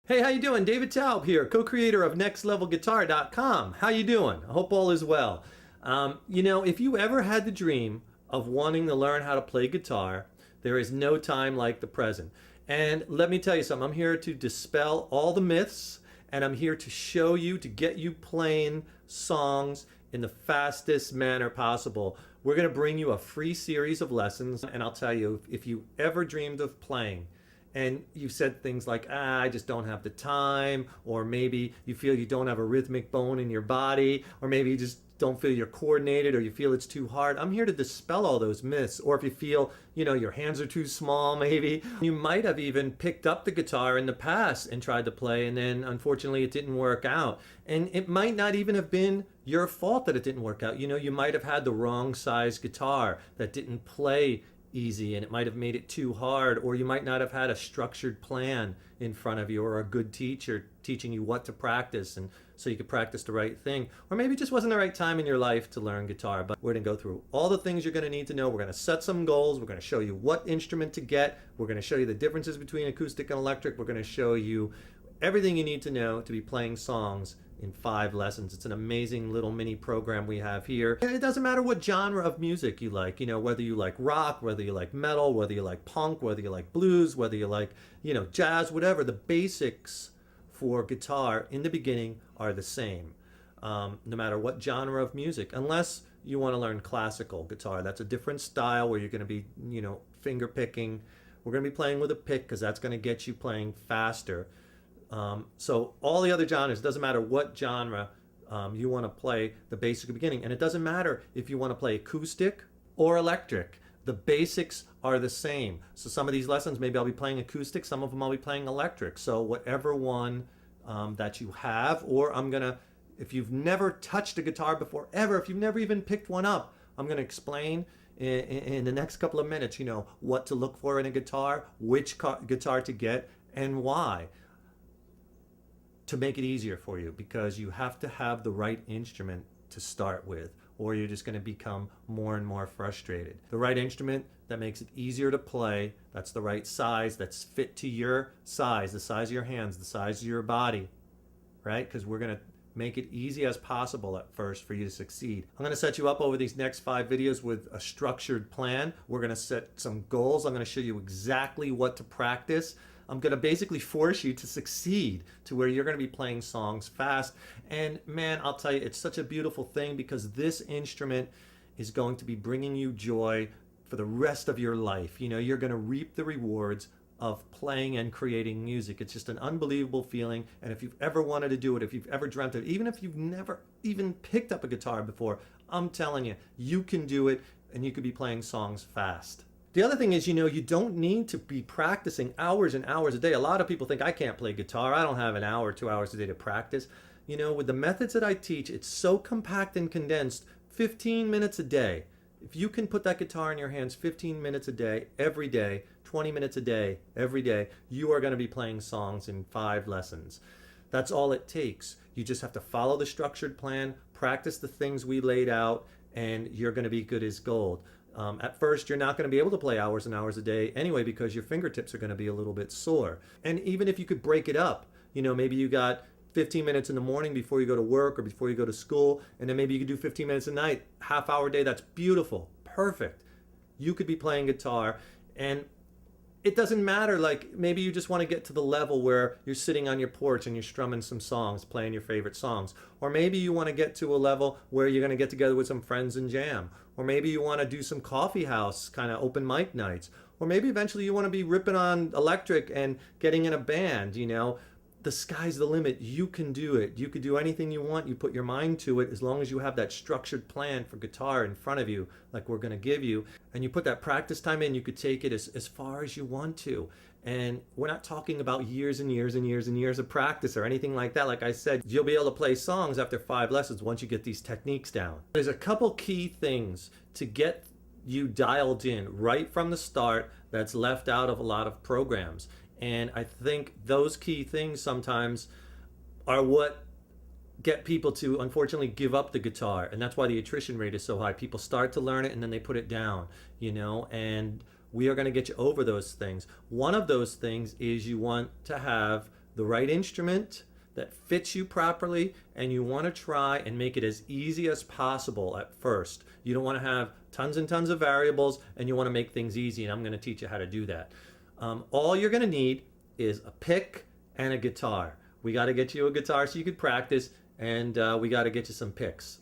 Hey, how you doing? David Taub here, co-creator of nextlevelguitar.com. How you doing? I hope all is well. If you ever had the dream of wanting to learn how to play guitar, there is no time like the present. And let me tell you something, I'm here to dispel all the myths, and I'm here to show you, to get you playing songs in the fastest manner possible. We're going to bring you a free series of lessons, and I'll tell you, if you ever dreamed of playing, and you've said things like, I just don't have the time, or maybe you feel you don't have a rhythmic bone in your body, or maybe you just don't feel you're coordinated, or you feel it's too hard. I'm here to dispel all those myths. Or if you feel, your hands are too small, maybe. You might have even picked up the guitar in the past and tried to play, and then unfortunately it didn't work out. And it might not even have been your fault that it didn't work out. You might have had the wrong size guitar that didn't play easy, and it might have made it too hard, or you might not have had a structured plan in front of you, or a good teacher teaching you what to practice, and so you could practice the right thing. Or maybe it just wasn't the right time in your life to learn guitar. But we're going to go through all the things you're going to need to know. We're going to set some goals. We're going to show you what instrument to get. We're going to show you the differences between acoustic and electric. We're going to show you everything you need to know to be playing songs in 5 lessons. It's an amazing little mini program we have here. And it doesn't matter what genre of music you like, whether you like rock, whether you like metal, whether you like punk, whether you like blues, whether you like, jazz, whatever. The basics for guitar in the beginning are the same, no matter what genre of music, unless you want to learn classical guitar. That's a different style where you're going to be, finger picking. We're going to be playing with a pick because that's going to get you playing faster. So all the other genres, doesn't matter what genre you want to play the basic beginning. And it doesn't matter if you want to play acoustic or electric. The basics are the same. So some of these lessons, maybe I'll be playing acoustic, some of them I'll be playing electric. So whatever one that you have, or if you've never touched a guitar before, ever, if you've never even picked one up, I'm going to explain in the next couple of minutes, what to look for in a guitar, which guitar to get, and why, to make it easier for you, because you have to have the right instrument to start with, or you're just going to become more and more frustrated. The right instrument that makes it easier to play, that's the right size, that's fit to your size, the size of your hands, the size of your body, right? Because we're going to make it easy as possible at first for you to succeed. I'm going to set you up over these next 5 videos with a structured plan. We're going to set some goals. I'm going to show you exactly what to practice. I'm going to basically force you to succeed to where you're going to be playing songs fast. And man, I'll tell you, it's such a beautiful thing, because this instrument is going to be bringing you joy for the rest of your life. You're going to reap the rewards of playing and creating music. It's just an unbelievable feeling. And if you've ever wanted to do it, if you've ever dreamt it, even if you've never even picked up a guitar before, I'm telling you, you can do it, and you could be playing songs fast. The other thing is, you don't need to be practicing hours and hours a day. A lot of people think, I can't play guitar, I don't have an hour, 2 hours a day to practice. With the methods that I teach, it's so compact and condensed. 15 minutes a day. If you can put that guitar in your hands 15 minutes a day, every day, 20 minutes a day, every day, you are going to be playing songs in 5 lessons. That's all it takes. You just have to follow the structured plan, practice the things we laid out, and you're going to be good as gold. At first, you're not going to be able to play hours and hours a day anyway, because your fingertips are going to be a little bit sore. And even if you could break it up, maybe you got 15 minutes in the morning before you go to work or before you go to school, and then maybe you could do 15 minutes at night, half-hour day. That's beautiful, perfect. You could be playing guitar, and it doesn't matter, like maybe you just want to get to the level where you're sitting on your porch and you're strumming some songs, playing your favorite songs. Or maybe you want to get to a level where you're going to get together with some friends and jam. Or maybe you want to do some coffee house kind of open mic nights. Or maybe eventually you want to be ripping on electric and getting in a band. The sky's the limit. You can do it. You could do anything you want. You put your mind to it, as long as you have that structured plan for guitar in front of you, like we're going to give you, and you put that practice time in. You could take it as far as you want to. And we're not talking about years and years and years and years of practice or anything like that. Like I said, you'll be able to play songs after 5 lessons once you get these techniques down. There's a couple key things to get you dialed in right from the start that's left out of a lot of programs. And I think those key things sometimes are what get people to, unfortunately, give up the guitar. And that's why the attrition rate is so high. People start to learn it and then they put it down, and we are going to get you over those things. One of those things is you want to have the right instrument that fits you properly, and you want to try and make it as easy as possible at first. You don't want to have tons and tons of variables, and you want to make things easy, and I'm going to teach you how to do that. All you're going to need is a pick and a guitar. We got to get you a guitar so you could practice, and we got to get you some picks.